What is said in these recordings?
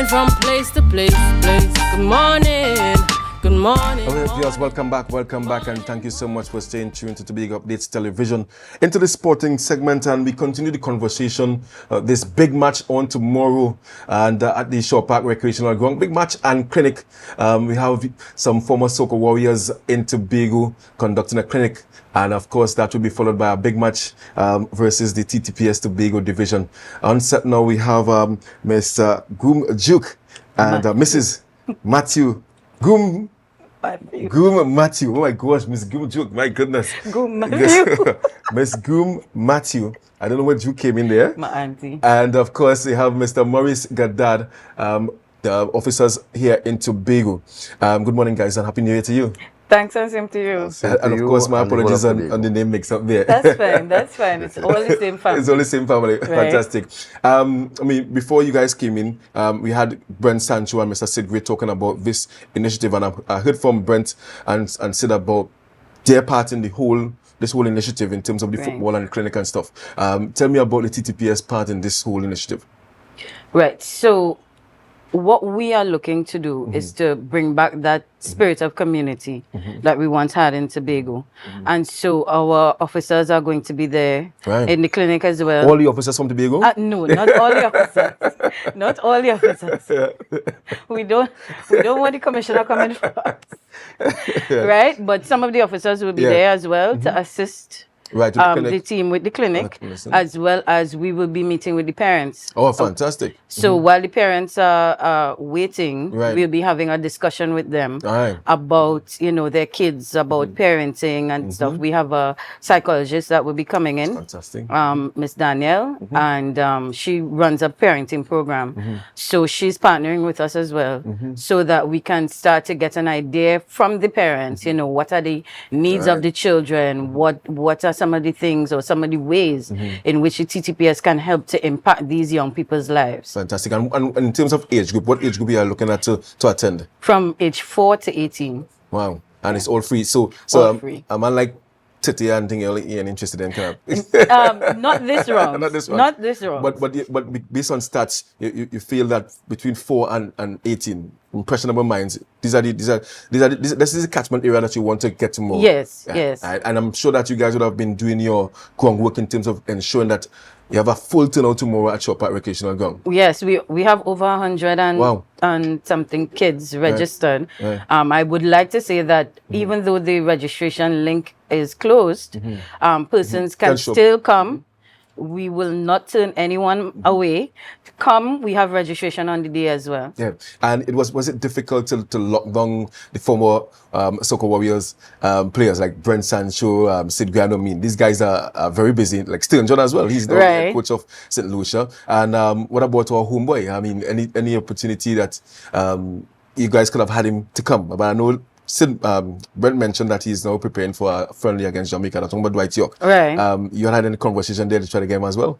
Coming from place to place. Good morning. Good morning. Okay, viewers, welcome back, and thank you so much for staying tuned to Tobago Updates Television into the sporting segment, and we continue the conversation. This big match on tomorrow, and at the Shore Park Recreational Ground, big match and clinic. We have some former Soca warriors in Tobago conducting a clinic, and of course that will be followed by a big match versus the T.T.P.S Tobago division. On set now we have Mr. Groome-Duke and Mrs. Matthew Groome-Matthew. Oh my gosh, Miss Groome-Duke, my goodness. Groome-Matthew. Miss Groome-Matthew. I don't know what you came in there. My auntie. And of course, we have Mr. Maurice Goddard, the officers here in Tobago. Good morning, guys, and Happy New Year to you. Thanks, and same to you. And of course, my apologies on the name mix up there. That's fine, that's fine. It's all the same family. It's all the same family. Right. Fantastic. I mean, before you guys came in, we had Brent Sancho and Mr. Sid Gray talking about this initiative, and I heard from Brent and Sid about their part in this whole initiative in terms of the football and clinic and stuff. Tell me about the T.T.P.S part in this whole initiative. Right. So what we are looking to do is to bring back that spirit of community that we once had in Tobago. And so our officers are going to be there in the clinic as well. All the officers from Tobago? No, not all the officers. Not all the officers. We don't want the commissioner coming for us. Right? But some of the officers will be there as well to assist the team with the clinic, as well as we will be meeting with the parents. Oh, fantastic. So while the parents are waiting, we'll be having a discussion with them about, their kids, about parenting and stuff. We have a psychologist that will be coming in. Fantastic. Miss Danielle, and she runs a parenting program. So she's partnering with us as well, so that we can start to get an idea from the parents, what are the needs of the children, what are some of the things or some of the ways in which the T.T.P.S can help to impact these young people's lives. Fantastic. And in terms of age group, what age group are you looking at to attend? From age 4 to 18. Wow. And it's all free. So all free. I'm unlike Titi and thing you're interested in, kind of. Not this round. Not this one. Not this round. But based on stats, you feel that between 4 and 18, impressionable minds, this is the catchment area that you want to get to more. Yes, yes. And I'm sure that you guys would have been doing your groundwork in terms of ensuring that you have a full turnout tomorrow at Shore Park Recreational Ground. Yes, we have over 100 and something kids registered. Right. I would like to say that even though the registration link is closed, persons can still come. We will not turn anyone away. Come, we have registration on the day as well. Yeah, and was it difficult to lock down the former Soca Warriors players like Brent Sancho, Sid Gray? I mean, these guys are very busy. Like Stern John as well. He's the head coach of St. Lucia. And what about our homeboy? I mean, any opportunity that you guys could have had him to come? But I know Brent mentioned that he's now preparing for a friendly against Jamaica. That's talking about Dwight York. Right. You had any conversation there to try to get him as well?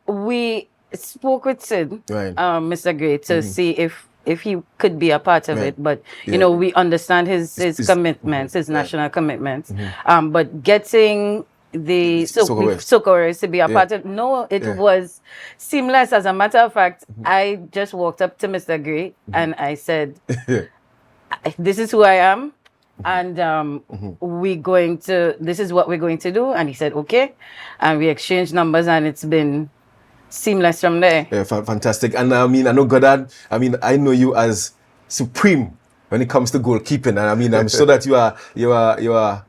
We spoke with Sid, Mr. Gray, to see if he could be a part of it. But, we understand his commitments, his national commitments. But getting the Soca to be a part of it was seamless. As a matter of fact, I just walked up to Mr. Gray and I said, this is who I am, and this is what we're going to do. And he said, okay. And we exchanged numbers, and it's been seamless from there. Yeah, fantastic. And I know Goddard, I know you as supreme when it comes to goalkeeping. And I'm sure that you are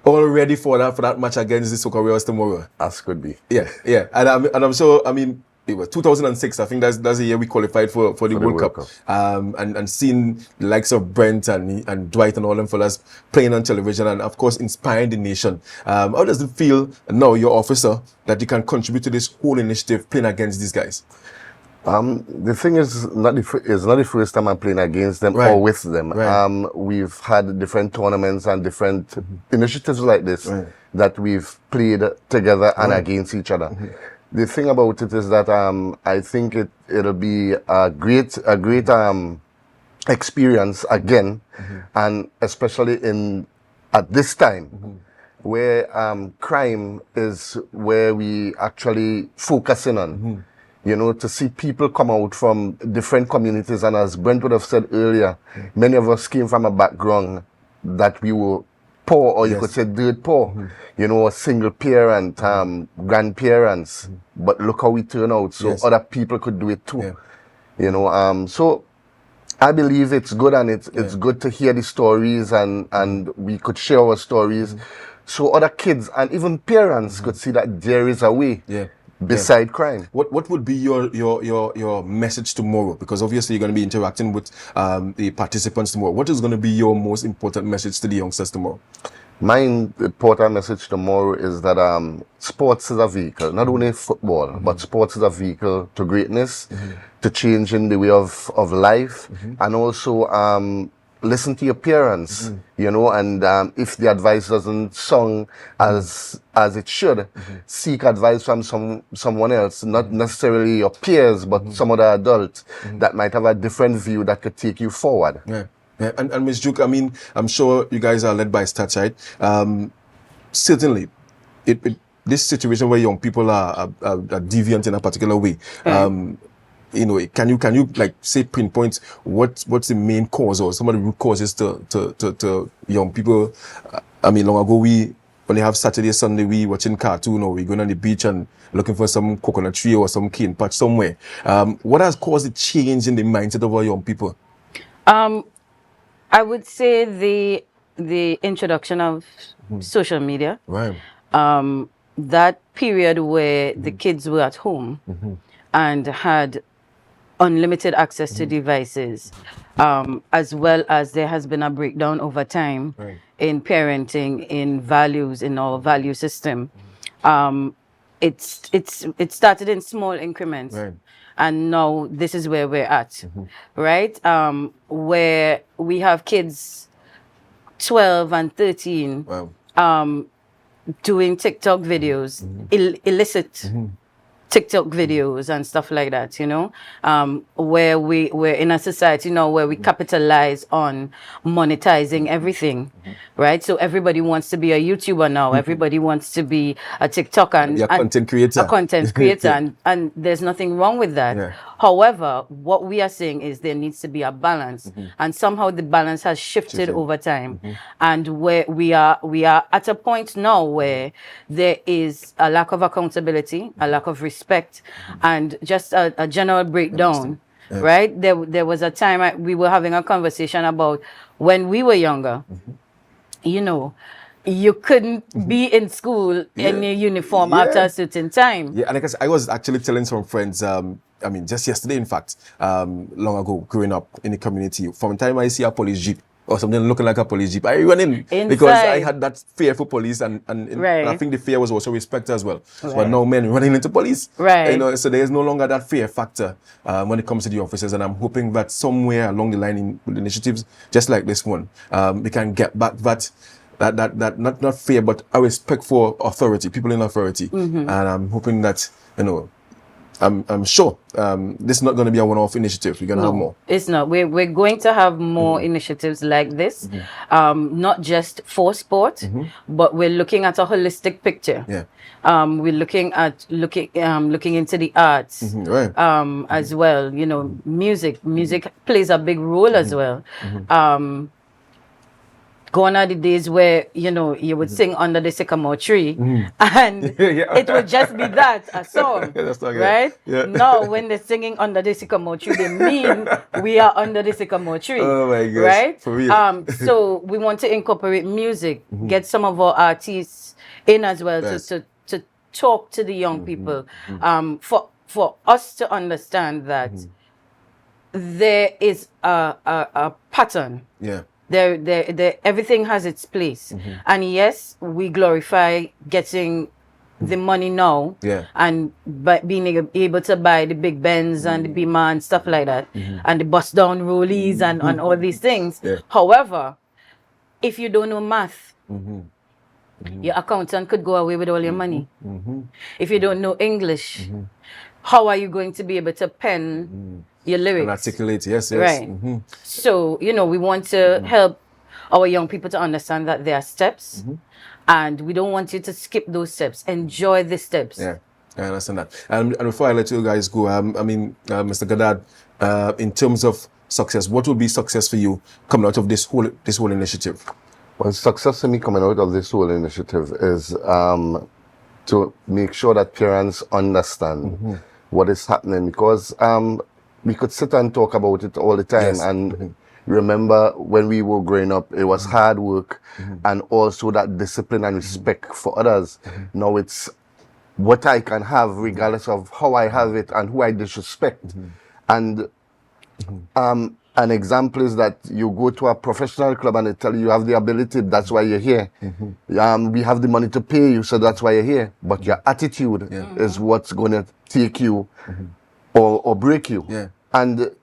all ready for that match against the Soca Warriors tomorrow. As could be. Yeah. And I'm sure, it was 2006. I think that's the year we qualified for the World Cup. And seeing the likes of Brent and Dwight and all them fellas playing on television and of course inspiring the nation. How does it feel now, your officer, that you can contribute to this whole initiative playing against these guys? The thing is, not the first time I'm playing against them or with them. We've had different tournaments and different initiatives like this that we've played together and against each other. The thing about it is that I think it'll be a great experience again, and especially at this time where crime is where we actually focusing on. You know, to see people come out from different communities, and as Brent would have said earlier, many of us came from a background that we were poor, or you could say dirt poor, you know, a single parent, grandparents, but look how we turn out, so other people could do it too, you know, so I believe it's good, and it's good to hear the stories, and we could share our stories, so other kids and even parents could see that there is a way. Beside crime. What would be your message tomorrow? Because obviously you're going to be interacting with the participants tomorrow. What is going to be your most important message to the youngsters tomorrow? My important message tomorrow is that sports is a vehicle, not only football, but sports is a vehicle to greatness, to change in the way of life, and also listen to your parents, you know, and if the advice doesn't sound as it should, seek advice from someone else, not necessarily your peers, but some other adult that might have a different view that could take you forward. And Ms. Duke, I mean, I'm sure you guys are led by stats, right? Certainly, this situation where young people are deviant in a particular way, you know, can you like say pinpoint what's the main cause or some of the root causes to young people? I mean, long ago when they have Saturday, Sunday, we watching cartoon, or we going on the beach and looking for some coconut tree or some cane patch somewhere. What has caused the change in the mindset of our young people? I would say the introduction of social media. Right. That period where the kids were at home and had unlimited access to devices, as well as there has been a breakdown over time in parenting, in values, in our value system. It started in small increments, and now this is where we're at, right? Where we have kids 12 and 13 doing TikTok videos, illicit TikTok videos and stuff like that, you know, where we're in a society now where we capitalize on monetizing everything, right? So everybody wants to be a YouTuber now. Everybody wants to be a TikToker and a content creator. A content creator, and there's nothing wrong with that. However, what we are saying is there needs to be a balance, and somehow the balance has shifted over time, and where we are at a point now where there is a lack of accountability, a lack of respect, and just a general breakdown. Right? There was a time we were having a conversation about when we were younger. You know, you couldn't be in school in your uniform after a certain time. Yeah, and I was actually telling some friends, I mean, just yesterday, in fact, long ago, growing up in the community, from the time I see a police jeep or something looking like a police jeep, I run in because I had that fear for police, and I think the fear was also respect as well. But now men running into police, you know, so there is no longer that fear factor when it comes to the officers, and I'm hoping that somewhere along the line in initiatives just like this one, we can get back that not fear, but a respect for authority, people in authority, and I'm hoping that, you know, I'm sure this is not going to be a one-off initiative. We're going to have more. It's not. We're going to have more initiatives like this, not just for sport, but we're looking at a holistic picture. We're looking at looking into the arts as well. You know, music plays a big role as well. Gone are the days where, you know, you would sing under the sycamore tree and it would just be that, a song, right? No, when they're singing under the sycamore tree, they mean we are under the sycamore tree, oh my gosh, right? For real. So we want to incorporate music, get some of our artists in as well to talk to the young people, for us to understand that there is a pattern. There, everything has its place, and yes, we glorify getting the money now, and being able to buy the big Benz and the Beamer and stuff like that, and the bust down rollies and all these things. However, if you don't know math, your accountant could go away with all your money. If you don't know English, how are you going to be able to pen your lyrics? And articulate, yes. Right. So, you know, we want to help our young people to understand that there are steps, and we don't want you to skip those steps. Enjoy the steps. I understand that. And before I let you guys go, Mr. Goddard, in terms of success, what will be success for you coming out of this whole initiative? Well, success for me coming out of this whole initiative is to make sure that parents understand what is happening, because we could sit and talk about it all the time. Yes. And remember when we were growing up, it was hard work and also that discipline and respect for others. Now it's what I can have regardless of how I have it and who I disrespect. And an example is that you go to a professional club and they tell you have the ability, that's why you're here. We have the money to pay you, so that's why you're here. But your attitude is what's going to take you or break you. Yeah. And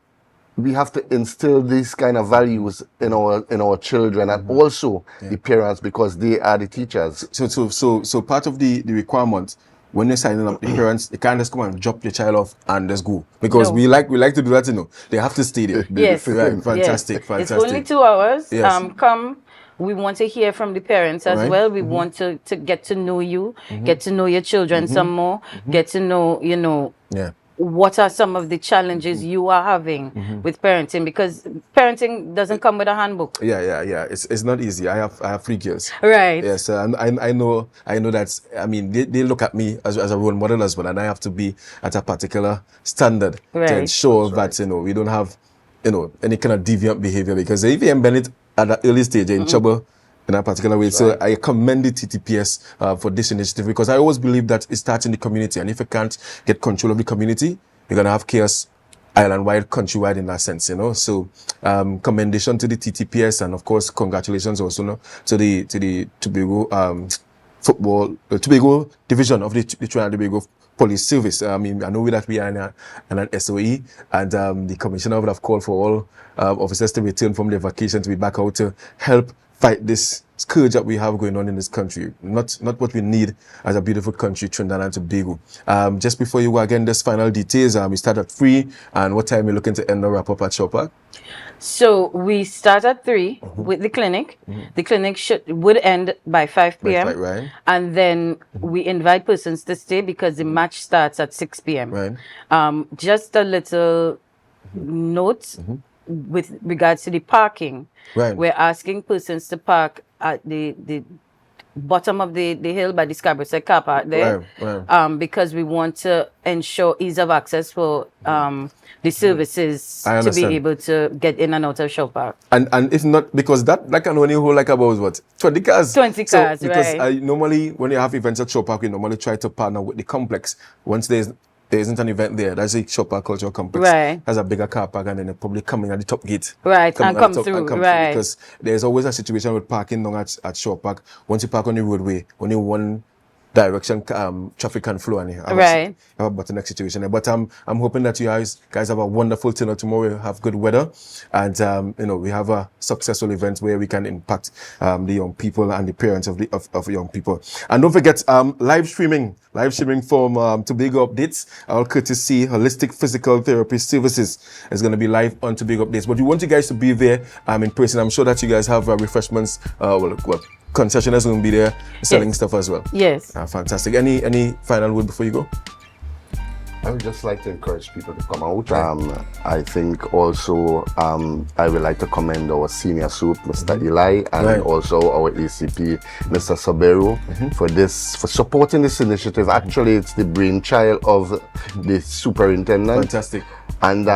we have to instill these kind of values in our children and also the parents, because they are the teachers. So part of the requirement, when you're signing up, the parents, they can't just come and drop your child off and just go. Because we like to do that, They have to stay there. Yes. Right. Fantastic. It's only 2 hours. Yes. We want to hear from the parents as well. We want to get to know you, get to know your children some more, get to know, what are some of the challenges you are having with parenting, because parenting doesn't come with a handbook. Yeah. It's not easy. I have 3 kids. Right. Yes, I know that. I mean, they look at me as a role model as well, and I have to be at a particular standard to ensure that we don't have any kind of deviant behavior, because if you embed it at an early stage, you're in trouble in a particular way. So I commend the T.T.P.S. For this initiative, because I always believe that it starts in the community, and if you can't get control of the community, you're gonna have chaos island-wide, countrywide in that sense, So commendation to the T.T.P.S. and of course congratulations also to the Tobago Tobago division of the Trinidad and Tobago Police Service. I know that we are in an SOE, and the commissioner would have called for all officers to return from their vacation to be back out to help fight this scourge that we have going on in this country. Not what we need as a beautiful country, Trinidad and Tobago. Just before you go again, this final details. We start at 3, and what time are you looking to end the wrap up at Shop Park? So we start at 3 with the clinic. The clinic would end by 5 p.m. Right. And then we invite persons to stay because the match starts at 6 p.m. Right. Just a little note with regards to the parking. Right. We're asking persons to park at the bottom of the hill by the Scarborough car park there, because we want to ensure ease of access for the services to be able to get in and out of Shop Park. And if not, because that can only hold like about what, 20 cars? 20 cars, because normally when you have events at Shop Park, we normally try to partner with the complex. Once there isn't an event there, that's a Shop Park Cultural Complex. Right. Has a bigger car park, and then they probably come in at the top gate. Right, and come through. Because there's always a situation with parking long at Shop Park. Once you park on the roadway, only one direction traffic can flow, and you have a bottleneck situation. But I'm hoping that you guys have a wonderful turnout tomorrow. We have good weather, and we have a successful event where we can impact the young people and the parents of young people. And don't forget live streaming from Tobago Updates, all courtesy Holistic Physical Therapy Services is going to be live on Tobago Updates. But we want you guys to be there in person. I'm sure that you guys have refreshments. Concessionaires will be there selling stuff as well. Yes. Fantastic. Any final word before you go? I would just like to encourage people to come out. I think also I would like to commend our senior soup, Mr. Eli, and also our ACP, Mr. Sabero, for supporting this initiative. Actually, it's the brainchild of the superintendent. Fantastic. And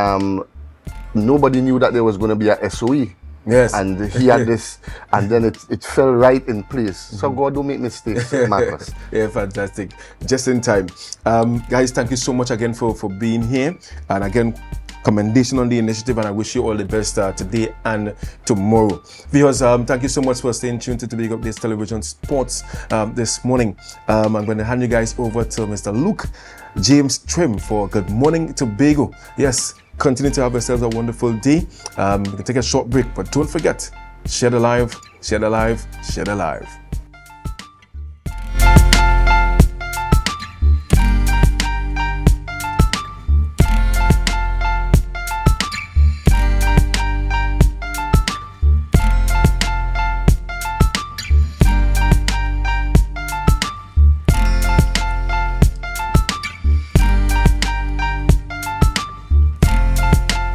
nobody knew that there was going to be a SOE. Yes. And he had this, and then it fell right in place. So God don't make mistakes, Marcus. Yeah, fantastic. Just in time. Guys, thank you so much again for being here. And again, commendation on the initiative, and I wish you all the best today and tomorrow. Viewers, thank you so much for staying tuned to Tobago Updates Television Sports this morning. I'm going to hand you guys over to Mr. Luke James Trim for Good Morning Tobago. Yes. Continue to have yourselves a wonderful day. You can take a short break, but don't forget, share the live, share the live, share the live.